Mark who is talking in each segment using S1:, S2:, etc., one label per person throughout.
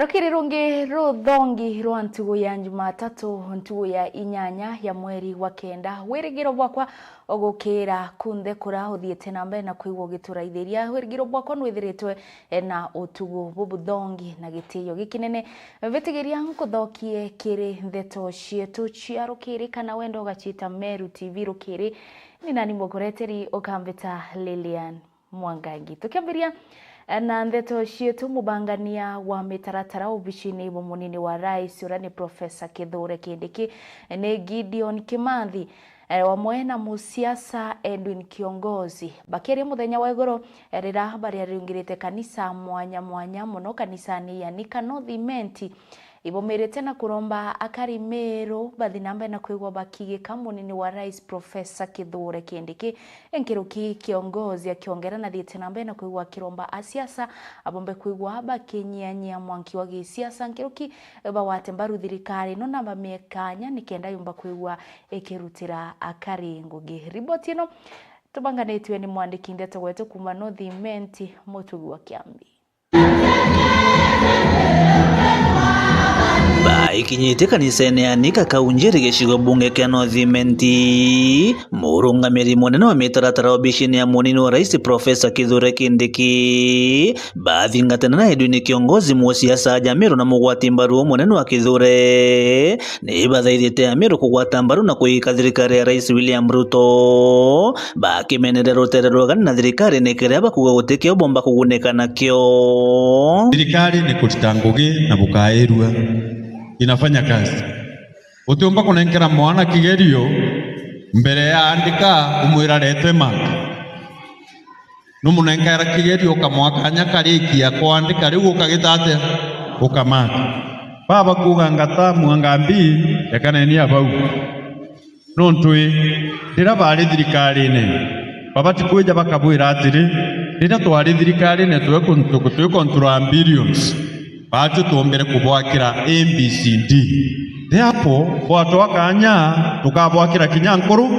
S1: Rukiri rungi ruthongi rwa ntugu ya Jumatatu ntugu ya inyanya ya mweri wa kenda wirigiro bwakwa ogukira kunde kura uthiete na mbere na kuigwo gituraithiria wirigiro bwakwa nwithiritwe na utugu bubuthongi na gitiyo gikinene vitigiria nkuthokie kiri ndeto cietu cia rukiri kana wendo gachita Meru TV rukiri ni nani mukoreteri okambita Lilian Mwangangi tukiambiria na ndeto cietu mubangania wa mitaratara ubishini munini wa rais urani Profesa Kithure Kindiki ni Gideon Kimathi wa mwena musiasa Edwin Kiongozi bakiri muthenya wa iguru rira habari aringirite kanisa mwanya muno kanisani ya Nikanodhimenti ibomerete na kuromba akari Meru bathinambe na kuigwa bakige kamunini wa rais Profesa Kithure Kindiki enkiruki Kiongozi akiongera na thiete nambe na kuigwa kiromba asiasa abombe kuigwa bakinyanya mwanki wa gisiasa enkiruki bawate mbaru thirikari no namba mekanya nikenda yumba kuigwa ekirutira akari ngugi riboti ino tubanganetwe ni mwandiki ndeto wetu kuma Northimenti Mutugu wa Kiambi
S2: ikinyite kanisa ya Nika kaunjiri geshigo bunge kia Northimenti murungamiri munene wa mitaratara wa bishini ya munini wa rais Profesa Kithure Kindiki baadhi ngatana na Edwin Kiongozi musiasa aja Meru na mugwati mbaru munene wa Kithure ni bathaithite ya Meru kugwata mbaru na kuika thirikari ya rais William Ruto bakimenere ruterero gani na thirikari nekere abakuga gutekio bomba kuguneka nakyo
S3: thirikari ni kutitangugi na bukaerua inafanya kazi utumba kunenkera mwana kigerio mbere ya andika umwira retwe maka numunenkera kigerio kamwakanya karikia kwandika riu ukagitate ukamaka baba kuga ngata mwangambi yakaneni abau nontwe ndira bari thirikari ne baba tikuja bakabwira atiri ndira twari thirikari ne twe control billions bacu tuombere kubwakira ABCD therefore watu wakanya tukabwakira kinyankuru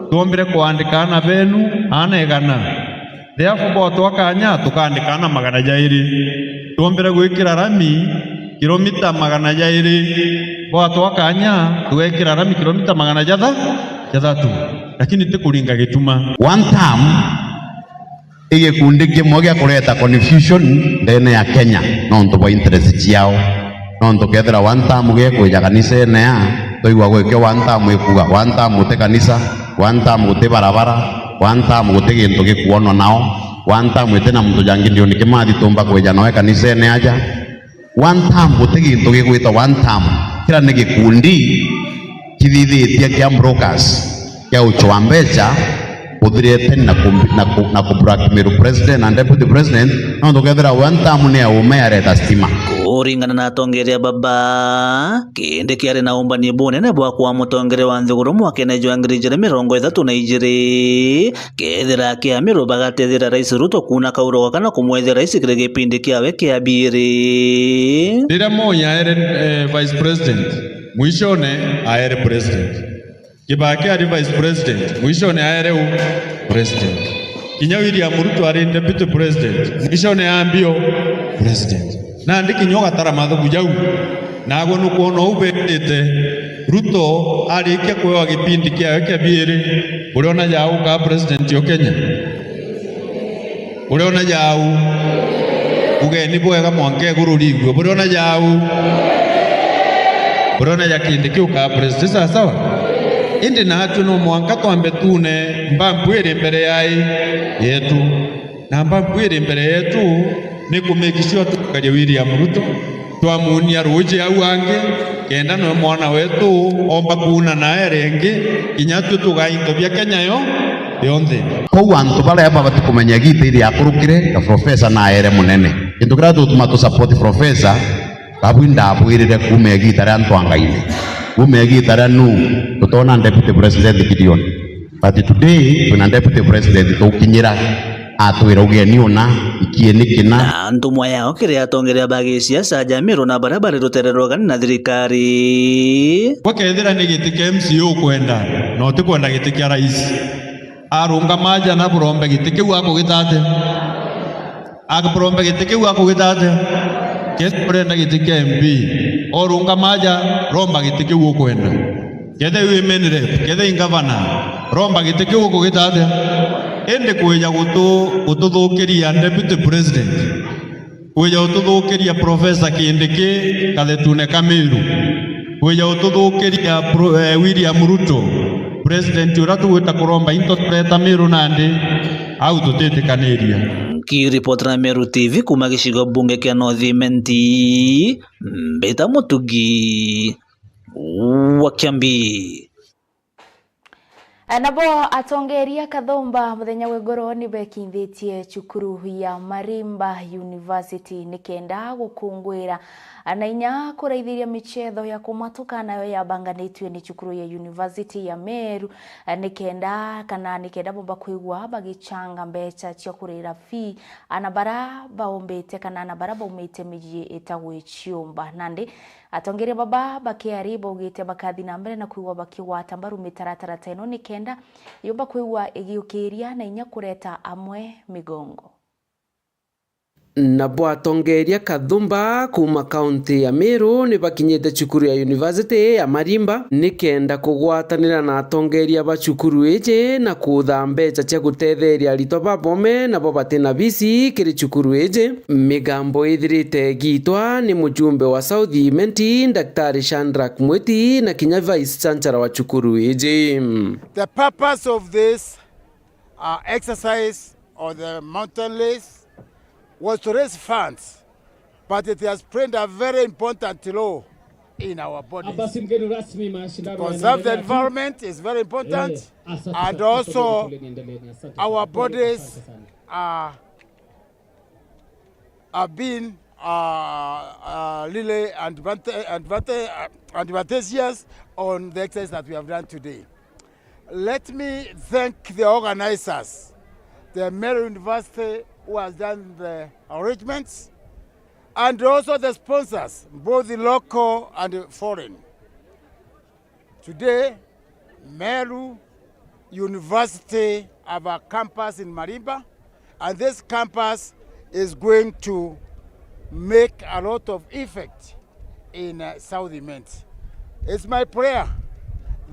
S3: tuombere kuandikana benu anegana therefore watu wakanya tukandikana magana jairi tuombere gwikira rami kilomita magana jairi watu wakanya tuwekira rami kilomita magana jathatu lakini tikuringa gituma
S4: one time ige kundike moja kuleta confusion ndene ya Kenya nonto bo interest ciao nonto kethera one time ge kuja kanisa ne ya toigwa gweke one time ikuga one time ute kanisa one time ute barabara one time ute gintu gikuonwa nao one time ute na mtu jangi ndio Kimathi tumba kuja nawe kanisa ne aja one time ute gintu gikuita one time kila ni gikundi kithithitie kia brokers kia uchwambecha udhirete na kubrakimiru president and deputy president no together one time ne umeareta stima
S2: kuringana na atongeria baba Kindiki ari na umbani bunene bwa kwa mutongere wa nthiguru mwaka ne jwangiri jere 32 kethira kia Meru bagatethira rais Ruto kuna kauro kana kumwethera rais kire gipindi kiawe kia biri
S3: ndira moya ere vice president mwishone aere president Kibaki ari vice president mwishone aere president Kinya William Ruto ari deputy president mwishone ambio president na ndiki nyoga tara mathugu jau nago nukuona ubetete Ruto ari kia kwewa gipindi kia biri uriona jau ka president yo Kenya uriona jau ugeni bwega mwanke gururigwe uriona jau uriona yakindiki ka president sawa indi na hatu no mwanka twambe tune mbambwire mbere yai yetu na mbambwire mbere yetu ni kumekishwa tukaje William Ruto twamunia ruje au ange kenda no mwana wetu omba kuna na erenge kinyatu tugainto bya Kenya yo yonthe
S4: ko antu bale aba batikumenya gite iri akurukire ka professor na ere munene indukira tutuma to support professor babwinda abwirire kumegita rantu angaine umegitara nu tutona deputy president Gideon but today tuna deputy president tukinyira atwira ugeni ona ikienikina
S2: antu mwaya kire atongeria bagi siasa aja Meru na barabara ruterero gani na thirikari
S3: wakethira ni gitike MCO kwenda no ti kwenda gitike rais arunga maja na burombe gitike wako gitate akaburombe gitike wako gitate kethe urenda giti kia MP orunga maja romba giti kiu ukwenda kethe women rep kethe governor romba giti kiu ukugitate ende kuja gututhukiria deputy president kuja gututhukiria Professor Kindiki kathetune Kamiru kuja gututhukiria William Ruto president ura tuwita kuromba into tureta Miru nandi au tutitikaniria.
S2: Kiripotera Meru TV kuma gicigo bunge kia Northimenti Mbita Mutugi wa Kiambi.
S1: Nabo atongeria Kathumba muthenya wegoro ni bekindhitie cukuru ya Marimba University nikenda gukungwira anainya kuraithiria michetho ya kumatuka nayo yabanganitwe ni cukuru ya University ya Meru nikenda bomba kwigwa bagichanga mbecha cia kurira fee anabara baombete kana anabara baumite miji etagwe Chiumba nandi atongeria baba bakiari bogite bakathi na mbere na kwigwa bakiwata mbaru mitaratara teno nikenda yomba kwigwa igiukiria na inya kureta amwe migongo.
S5: Nabo atongeria Kathumba kuma kaunti ya Meru ni bakinyete cukuru ya University ya Marimba nikenda kugwatanira na atongeria ba cukuru eje na kutha mbecha cia gutetheria arito babome nabo batina bisi kiri cukuru eje. Migambo ithirite gitwa ni mujumbe wa Southimenti Daktari Shandrak Mweti na kinya vice chancellor wa cukuru eje.
S6: The purpose of this exercise or the mountain race was to raise funds, but it has played a very important role in our bodies. To conserve the environment is very important, and also our bodies are being really advantageous on the exercise that we have done today. Let me thank the organizers, the Meru University, who has done the arrangements, and also the sponsors, both the local and the foreign. Today, Meru University have a campus in Marimba, and this campus is going to make a lot of effect in Southimenti. It's my prayer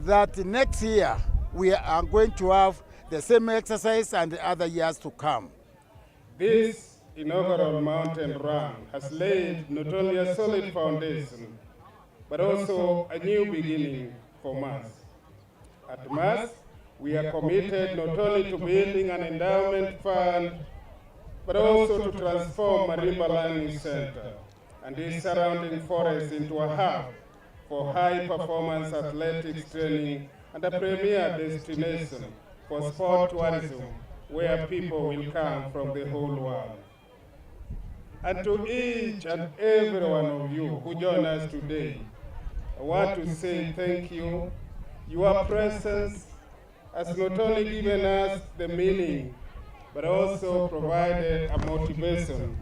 S6: that next year we are going to have the same exercise and the other years to come.
S7: This inaugural mountain run has laid not only a solid foundation, but also a new beginning for MAS. At MAS, we are committed not only to building an endowment fund, but also to transform Marimba Learning Center and its surrounding forest into a hub for high-performance athletics training and a premier destination for sport tourism, where people will come from the whole world. And to each and every one of you who join us today, I want to say thank you. Your presence has not only given us the meaning, but also provided a motivation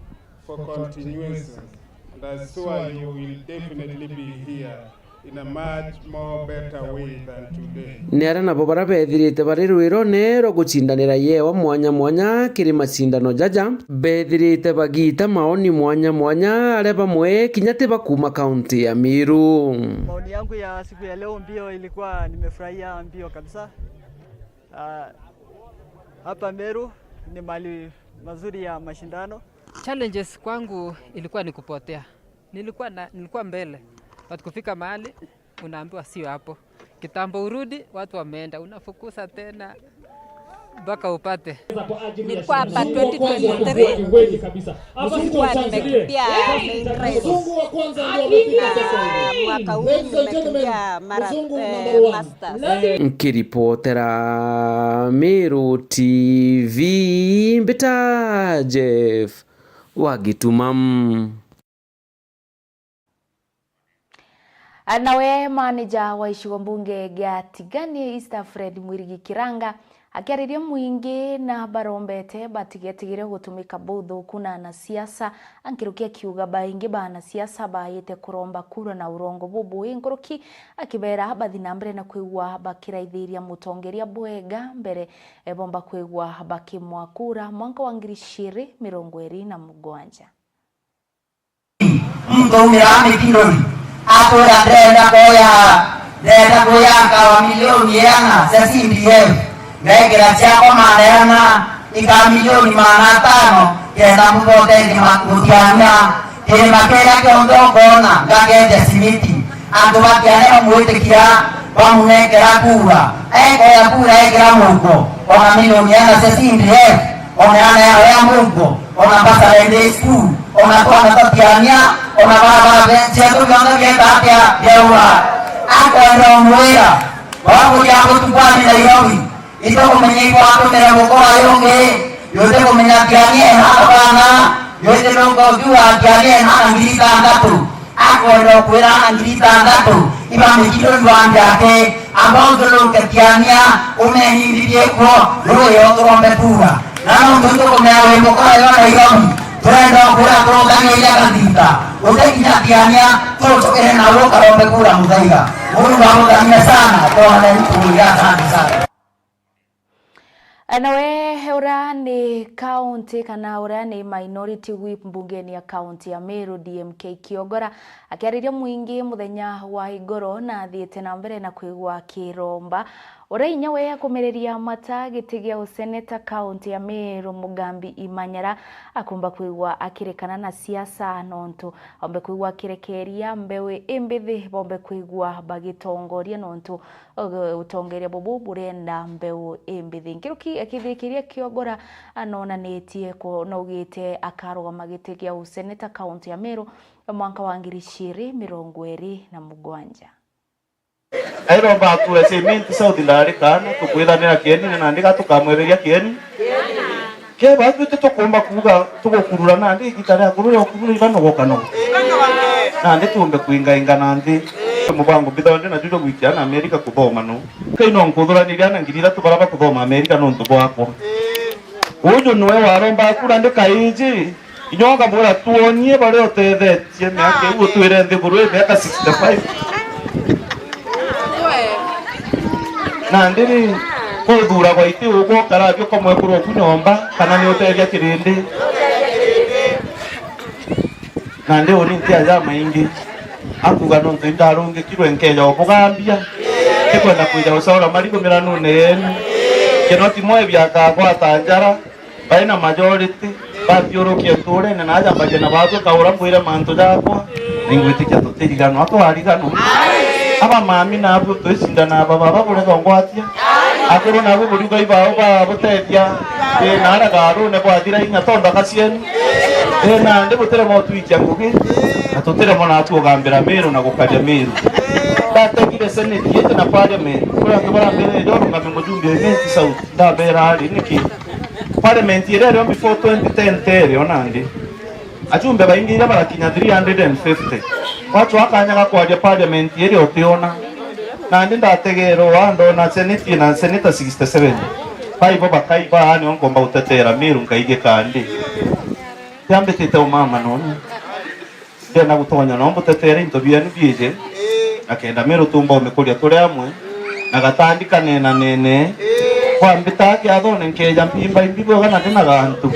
S7: for continuation. And I'm sure you will definitely be here in a much more better way than today.
S5: Nera nabo barabethirite bari rwiro nero gucindanira yewa mwanya mwanya kiri macindano jaja bethirite bagita maoni mwanya mwanya ale bamwe kinyate bakuma kaunti ya Meru.
S8: Maoni yangu ya siku ya leo mbio ilikuwa nimefurahia mbio kabisa. Hapa Meru ni mali mazuri ya mashindano.
S9: Challenges kwangu ilikuwa ni kupotea. Nilikuwa mbele. Watu kufika mahali unaambiwa sio hapo. Kitambo urudi watu wameenda, unafukusa tena mpaka upate.
S10: Nilikuwa hapa 2023. Nilikuwa nimekimbia main race. Mwaka huu nimekimbia masters.
S5: Nkiripotera Meru TV Mbita Jeff Wagitumam.
S1: Nawe manager wa icigo mbunge gya Tigania East Fred Mwirigi Kiranga akiariria muingi na barombete batigetigire gutumika buthu kuna na siasa ankirukia kiuga baingi bana siasa bayete kuromba kura na urongo bubu inguruki akibera bathina mbere na kwigwa bakiraithiria mutongeria bwega mbere bomba kwigwa bakimwa kura mwaka wa 2027.
S11: mtu umirami kiloli atura ndenda koya kawa milioni yana sasi ndiye ngekera chako manena ika milioni 500 kenda mbote ni makutiana tena makera kiondo kona ngagende simiti andu bakiane mwitikia bamunekera kura ya kura ekera mungo ona milioni yana sasi ndiye ona ana ya mungo ona pasa ende school ona kwa tatiania ona baba chetu kanda kenda ya Ako mwera wako ya kutupani na yogi ito kumenye kwa ako mera moko ayonge yote kumenya kiani hapana yote longo jua kiani hana ngirita ndatu ako ndo kwera hana ngirita ndatu iba mekilo ndwanja yake ambao ndo kiania umehindie kwa royo ngombe pura na ndo kumenya moko ayonge yogi Trendo kura kurogani ya kandita Ude kinatiania Tuchokere na woka rombe kura mudaiga Mungu wamugamia sana Kwa wana mtu ya sana
S1: Nawe ura ni county kana ura ni minority whip mbungeni ya county ya Meru DMK Kiogora akiariria mwingi muthenya wa igoro na thiete na mbere na kwigwa kiromba ura inya we kumereria mata gitigia useneta county ya Meru Mugambi Imanyara akumba kwigwa akirekana na siasa nontu ombe kwigwa kirekeria mbewe imbithi bombe kwigwa bagitongoria nontu utongeria bobu burenda mbewe imbithi nkiruki akithikiria Kiogora anonanetie ko nogite akarugama gitigia useneta county ya Meru mwaka wa 2027
S12: Airo baku esementi South Ndari kana tukwithanira kieni na ndika tukamwereria kieni ke baku tukumba kuga tugokurura na ndi gitare kurura kurura ibano gokano na ndi tumbe kuinga inga na ndi mubango bidonde na judo gwikia na America kuthoma no kaino nkuthura ni gana ngirira tubaraba kuthoma America no ntubo wako uju nwe waromba kura ndika iji inyoga bora tuonie bare otethetie miaka ugo twire ndi burwe miaka 65 na ndiri kuthura kwa iti ugo karabyo komwe kuro kunyomba kana ni uteria kirindi na ndi uri ntia ya maingi akuga no ndarunge kirwe nkeja obugambia kikwenda kuja usaura marigo miranu nenu kinoti moe byaka kwa tanjara baina majority babyorokie tore na naja baje na bazo kaura mwire manto jakwa ningwitikia tutirigano atwarigano aba mami na abo twisinda na baba babure gongwatia akuru na abo buri gaiba oba botetia na ara garu ne bwathira inya tonda kasieni na ndi butere mo twikia ngugi atutere mo na atugambira Meru na gukaja Meru tatekire seneti yete na parliament kura ngabara mbere ndo ngame mujumbe event South ndabera ali niki parliament yero before 2010 tere onandi ajumbe baingira barakinya 350 watu wakanyaga kwa parliament yeri otiona na ndi ndategero wando na seneti na senator 67 baibo bakaiba ani onkomba utetera Meru nkaige kandi yambe tete umama none tena gutonya no mutetera into byani bije akenda Meru tumba umekulia tore amwe na gatandika nena nene kwa mbitaki athone nkeja mpimba imbibo kana tena gantu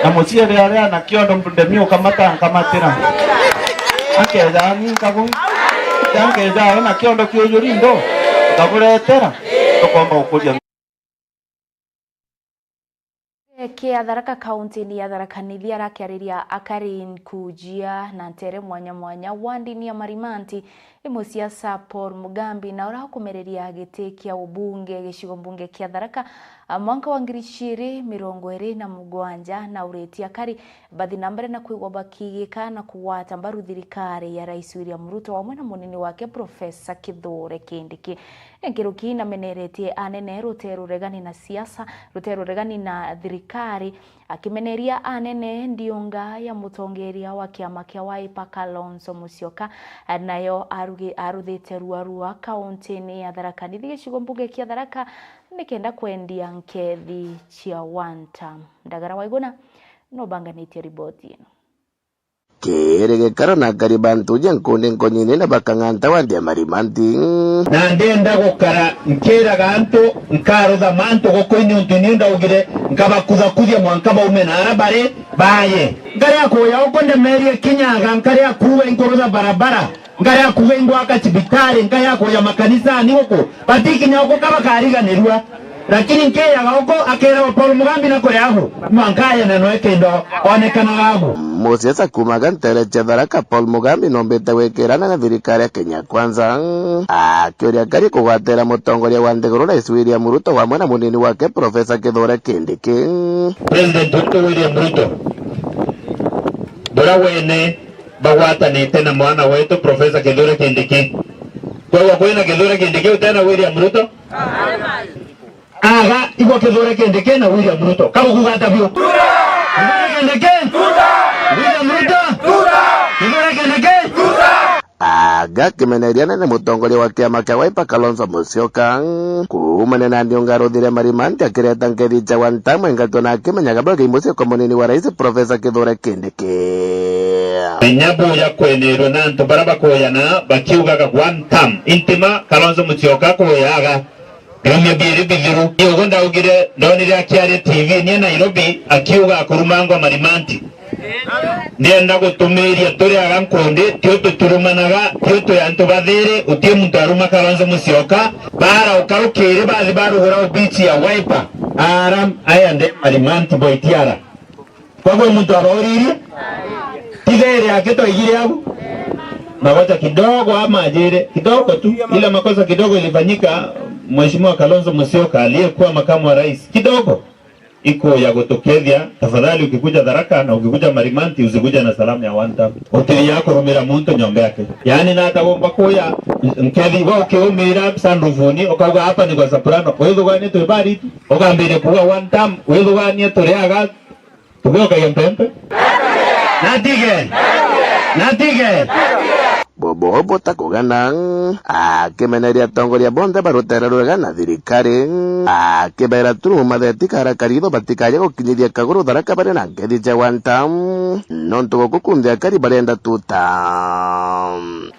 S12: na muciere aria na kiondo ndemio kamata kamatira akeja ni kabu yangeja na kiondo kiyurindo kaburetera tukomba ukulia
S1: Kia Tharaka County ni ya Tharaka Nithi arakiariria Akarin kujia na ntere mwanya wandini ya Marimanti imusiasa Paul Mugambi na ora kumereria giti kia ubunge gicigo mbunge kia Tharaka mwaka wa 2027 na ureti akari bathi nambere na kuigwa bakigika na kuwata mbaru thirikari ya Rais William Ruto wa mwena munini wake Profesa Kithure Kindiki enkiruki na meneretie anene Rutero regani na siasa Rutero regani na thirikari akimeneria anene ndionga ya mutongeria wa kiama kia Wiper Kalonzo Musyoka nayo aruthite ruarua kaunti ya Tharaka Nithi gicigo mbunge kia Tharaka nikenda kwendia nkethi cia one term. Ndagara Waiguna no banganitie riboti ino.
S13: kere gekaro na karibantu jankunde nkonyine na bakanganta wandi marimanti
S14: na ndenda gukara nkera gantu nkaro da manto gokoini untininda ugire nkabakuza kudya mwankaba umena arabare baye ngari akoya ukonde meri kinyaga ngari akuwe nkoroza barabara ngari akuwe ngwaka chibitari ngari akoya makanisa ni huko batiki nyako kaba kariganirwa lakini nkeya gauko akera Paul Mugambi na kore aho mwankaya na noeke ndo onekana aho
S13: Moses kumaga ntere Tharaka Paul Mugambi nombete wekerana na thirikari ya Kenya Kwanza akioria kari kugwatira mutongoria wa Ndegoro Rais William Ruto hamwe na munini wake Profesa Kithure Kindiki.
S14: President William Ruto bora wene bagwatanite na mwana wetu Profesa Kithure Kindiki kwa kwena Kithure Kindiki utana William Ruto aga iko Kithure Kindiki na William Ruto kama kugata bio Kithure Kindiki William Ruto Kithure Kindiki
S13: aga kimeneriana na mutongoria wa kiama kia Wiper Kalonzo Musyoka kumane na ndiongaro thire marimanti akireta ngethi cha wantamwe ngato na kimenyaga bagi Musyoka munini wa rais Profesa Kithure Kindiki
S14: Nyabo ya kwenero na ntobaraba koyana bakiugaga one time intima Kalonzo Musyoka koyaga Rumye biri bigiru yogonda ugire ndonire akiare TV ni Nairobi akiuga kurumangwa marimanti Ndienda gutumiria turi agankonde tioto turumanaga tioto yanto bathere utie muntu aruma Kalonzo Musyoka bara ukarukire bazi baruhura ubichi ya Wiper aram ayande marimanti boitiara kwa muntu abauriri tigere aketo igire hapo makosa kidogo ama ajire kidogo tu ila makosa kidogo ilifanyika Mheshimiwa Kalonzo Musyoka aliyekuwa makamu wa rais kidogo iko ya kutokezia. Tafadhali ukikuja Tharaka na ukikuja marimanti usikuja na salamu ya wanta hoteli yako rumira muntu nyombe yake yani na atagomba kuya nkethi wao kiumira sanduvuni okaga hapa ni kwa soprano wewe gani tu bari okambire kuwa one time wewe gani toreaga tugoka yempempe natige
S13: bobo bota kugana akimeneria tongoria bonde barutera rwega na thirikari akibera turu matheti karakarido batikaye gukinyiria kaguru Tharaka bare na ngethi cha wantam nonto gukundia kari barenda tuta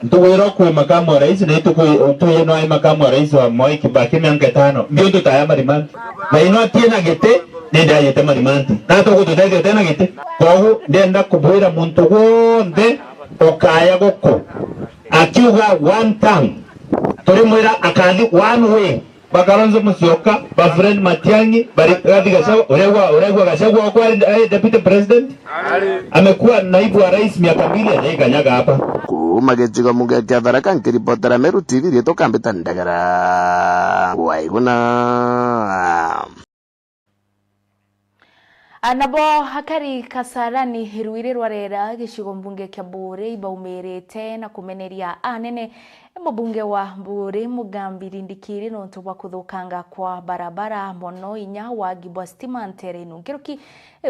S14: ntuwiro kwa makamu wa rais na tuye no ai makamu wa rais wa Moi Kibaki miaka 5 ndio tutaya marimanti na ino tiena gete nenda yete marimanti na to gututethio tena gete kogu ndenda kubwira muntu wonde okaya goko akiuga one time turi mwira akathi one way Kalonzo Musyoka ba friend Matiang'i bari gathi Gachagua uregwa Gachagua kwa deputy president amekuwa naibu wa rais miaka 2 anayekanyaga hapa
S13: kuma gĩcigo mũnge kĩa Tharaka nkĩribotera Meru TV rĩtũ kambĩta ndagara waiguna
S1: Anabo hakari Kasarani hirwire rwarera gicigo mbunge kya Mburi ibaumirite na kumeneria anene mubunge wa Mburi Mugambi Rindikiri nonto bwa kuthukanga kwa barabara mono inya wa gibwa stima nterenu ngiruki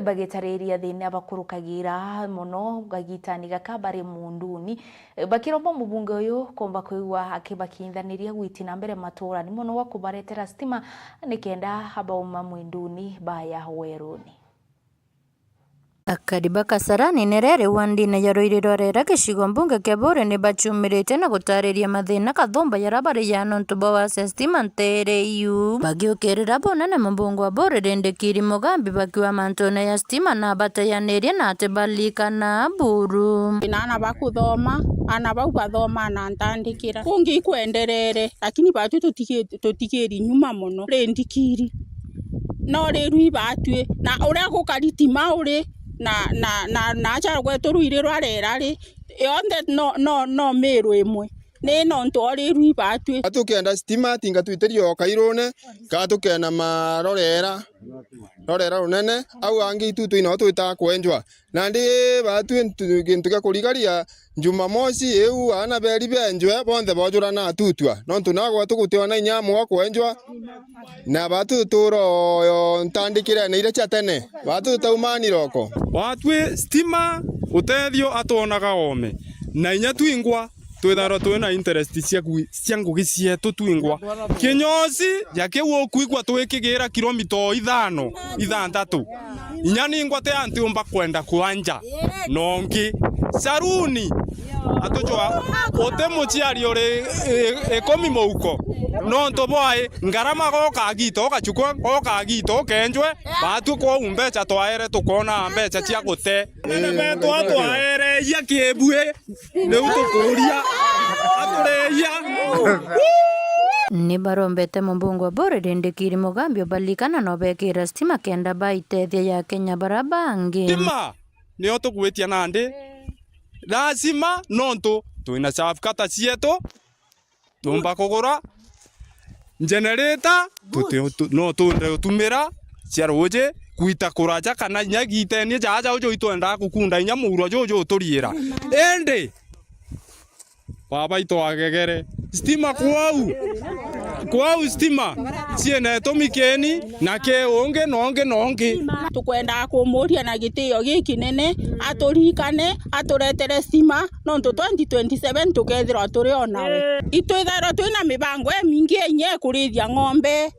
S1: bagetareria thine abakurukagira mono gagitani gakabare munduni bakirombo mubunge uyu komba kuigwa akibakindaniria gwitina mbere matura ni mono wa kubaretera stima nikenda habauma mwinduni baya weruni
S15: Akariba Kasarani nerere wandine yaroiriro rera gicigo mbunge kya Mburi ni bachumirite na gutariria mathina kathumba yarabari ya nontuba wa sestima ntereiu bagiukirira bonene mbunge wa Mburi Rindikiri Mugambi bakiwa mantone ya stima na batayaniria na atebalika na Mburu
S16: inana bakuthoma ana bau bathoma na ntandikira kungi kwenderere lakini batu tutikiri nyuma muno Rindikiri no riru batwe na uria gukaritima uri na acha gwetu ruire rwarera ri yonde no meru imwe ni no ntori rui batwe
S17: atukenda stima tinga twiterio kairone katukena marorera runene au angi tutu ino twita kwenjwa na ndi batwe gintu gya kurigaria Jumamosi eu ana beri benjwe bonde bojura na tutwa no tunagwa tukutiona inyamu wa kwenjwa na batu turo ntandikire ne ile chatene batu taumani roko
S18: watwe stima utethio atonaga ome na inya twingwa twitharo twina interest cia ngugi cietu twingwa kinyosi yake wo kuigwa twikigira kilomita 5 6 inyani ngwate antiumba kwenda kuanja nongi saruni atochwa ote muchiari ore ekomi mouko no ntoboae ngarama goka gito gachukwa goka gito kenjwe batu ko umbecha twaere tukona mbecha cia gute nene beto atwaere ya kebue ne utokuria atureya
S15: ni barombete mumbungu wa Borere Ndikiri Mugambi obalikana no bekira stima kenda baitethia ya Kenya barabangi
S18: stima nio tugwitia nandi lazima nonto tuina safkata cieto tumba kugura generator no tunde utumira cia ruje kuita kuraja kana nyagitenie jaja ujo itwenda gukunda inya muro jojo turiira ende baba itwagegere stima kwau stima ciene tumikeni na ke onge nonge
S16: tukwenda kumuria na gitio gikinene aturikane aturetere stima no 2027 tukethira turi onawe itwithara twina mibango mingi enye kurithia ng'ombe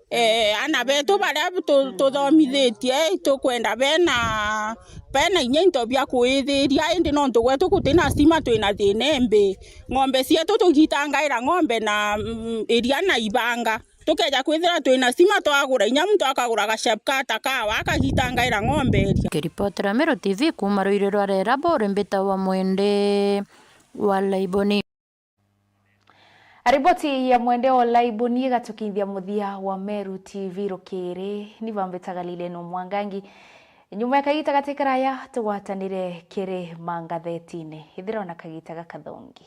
S16: ana betu baria tuthomithitie tukwenda bena inya into bia kuithiria indi no tugwetu gutina stima twina thinembe ng'ombe cietu tugitangaira ng'ombe na iria na ibanga tukeja kwithira twina stima twagura inya muntu akagura gacapkata kawa akagitangaira ng'ombe iria
S15: kiripotera Meru TV kuma Ruiru Rwera Bore Mbita wa Mwende wa Laiboni.
S1: Riboti ya Mwende wa Laiboni igatukithia muthia wa Meru TV rukiri ni bambetaga lile no Mwangangi nyuma ya kagita katika raya tugwatanire kiri mangathetine ithira na kagita gakathongi.